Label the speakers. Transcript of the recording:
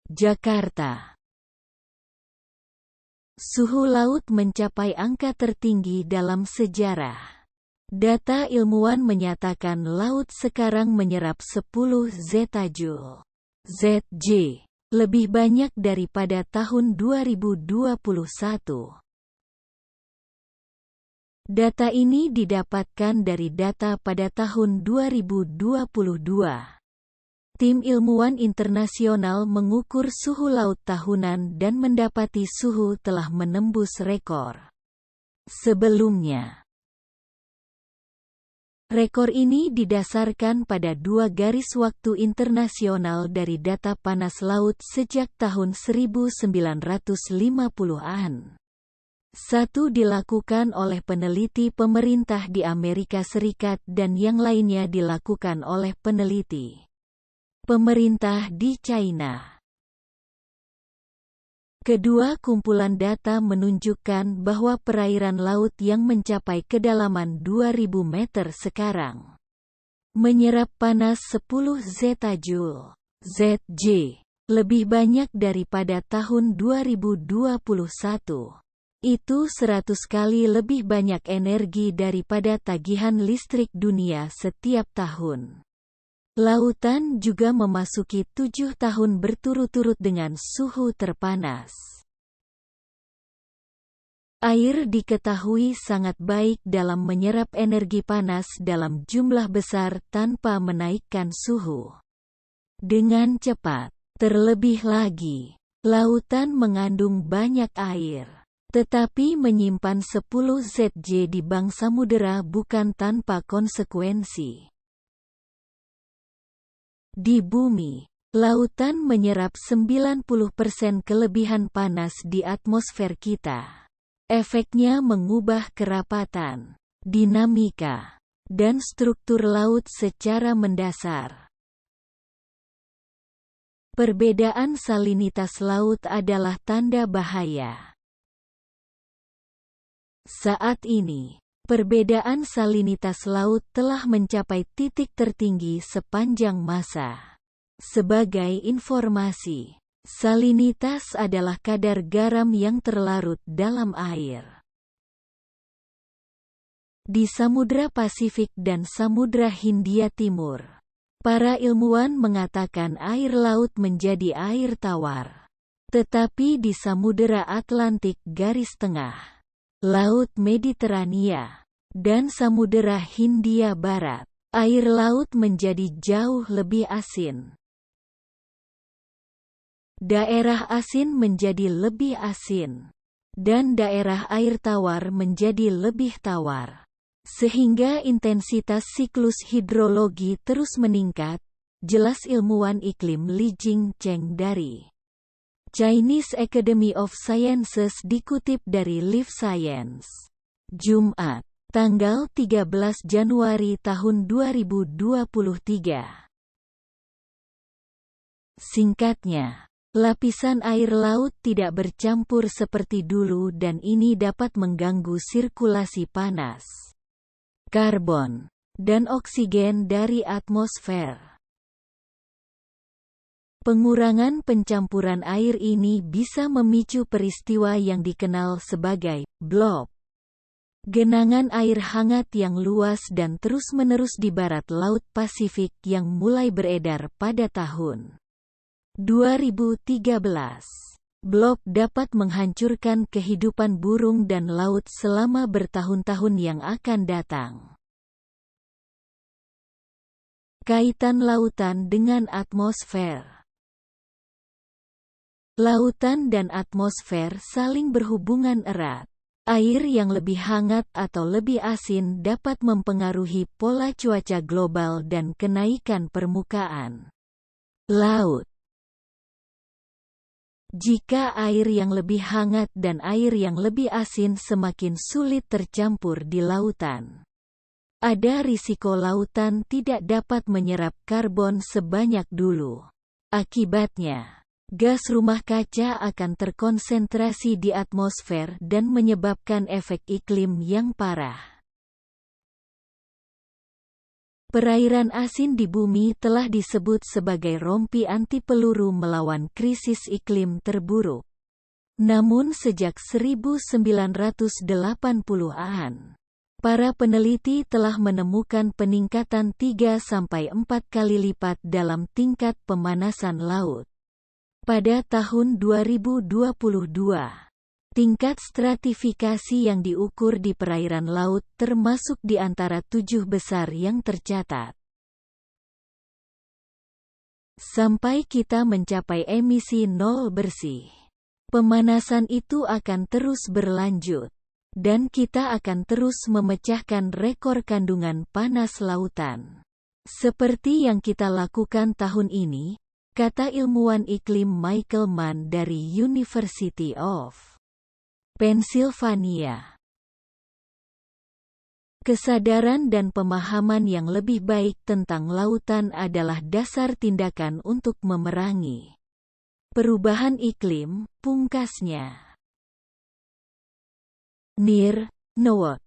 Speaker 1: Jakarta. Suhu laut mencapai angka tertinggi dalam sejarah. Data ilmuwan menyatakan laut sekarang menyerap 10 zetajul (ZJ), lebih banyak daripada tahun 2021. Data ini didapatkan dari data pada tahun 2022. Tim ilmuwan internasional mengukur suhu laut tahunan dan mendapati suhu telah menembus rekor sebelumnya. Rekor ini didasarkan pada 2 garis waktu internasional dari data panas laut sejak tahun 1950-an. Satu dilakukan oleh peneliti pemerintah di Amerika Serikat dan yang lainnya dilakukan oleh peneliti pemerintah di China. Kedua kumpulan data menunjukkan bahwa perairan laut yang mencapai kedalaman 2000 meter sekarang menyerap panas 10 zetajul (ZJ), lebih banyak daripada tahun 2021. Itu 100 kali lebih banyak energi daripada tagihan listrik dunia setiap tahun. Lautan juga memasuki 7 tahun berturut-turut dengan suhu terpanas. Air diketahui sangat baik dalam menyerap energi panas dalam jumlah besar tanpa menaikkan suhu dengan cepat. Terlebih lagi, lautan mengandung banyak air, tetapi menyimpan 10 ZJ di bank samudera bukan tanpa konsekuensi. Di bumi, lautan menyerap 90% kelebihan panas di atmosfer kita. Efeknya mengubah kerapatan, dinamika, dan struktur laut secara mendasar. Perbedaan salinitas laut adalah tanda bahaya. Saat ini, perbedaan salinitas laut telah mencapai titik tertinggi sepanjang masa. Sebagai informasi, salinitas adalah kadar garam yang terlarut dalam air. Di Samudra Pasifik dan Samudra Hindia Timur, para ilmuwan mengatakan air laut menjadi air tawar. Tetapi di Samudera Atlantik garis tengah, Laut Mediterania, dan Samudera Hindia Barat, air laut menjadi jauh lebih asin. Daerah asin menjadi lebih asin, dan daerah air tawar menjadi lebih tawar, sehingga intensitas siklus hidrologi terus meningkat, jelas ilmuwan iklim Li Jingcheng dari Chinese Academy of Sciences dikutip dari Live Science. Jumat, tanggal 13 Januari tahun 2023. Singkatnya, lapisan air laut tidak bercampur seperti dulu dan ini dapat mengganggu sirkulasi panas, karbon, dan oksigen dari atmosfer. Pengurangan pencampuran air ini bisa memicu peristiwa yang dikenal sebagai blob. Genangan air hangat yang luas dan terus-menerus di barat Laut Pasifik yang mulai beredar pada tahun 2013. Blob dapat menghancurkan kehidupan burung dan laut selama bertahun-tahun yang akan datang. Kaitan lautan dengan atmosfer. Lautan dan atmosfer saling berhubungan erat. Air yang lebih hangat atau lebih asin dapat mempengaruhi pola cuaca global dan kenaikan permukaan laut. Jika air yang lebih hangat dan air yang lebih asin semakin sulit tercampur di lautan, ada risiko lautan tidak dapat menyerap karbon sebanyak dulu. Akibatnya, gas rumah kaca akan terkonsentrasi di atmosfer dan menyebabkan efek iklim yang parah. Perairan asin di bumi telah disebut sebagai rompi anti peluru melawan krisis iklim terburuk. Namun sejak 1980-an, para peneliti telah menemukan peningkatan 3-4 kali lipat dalam tingkat pemanasan laut. Pada tahun 2022, tingkat stratifikasi yang diukur di perairan laut termasuk di antara 7 besar yang tercatat. Sampai kita mencapai emisi nol bersih, pemanasan itu akan terus berlanjut, dan kita akan terus memecahkan rekor kandungan panas lautan. Seperti yang kita lakukan tahun ini, kata ilmuwan iklim Michael Mann dari University of Pennsylvania. Kesadaran dan pemahaman yang lebih baik tentang lautan adalah dasar tindakan untuk memerangi perubahan iklim, pungkasnya. Nir, Nowood.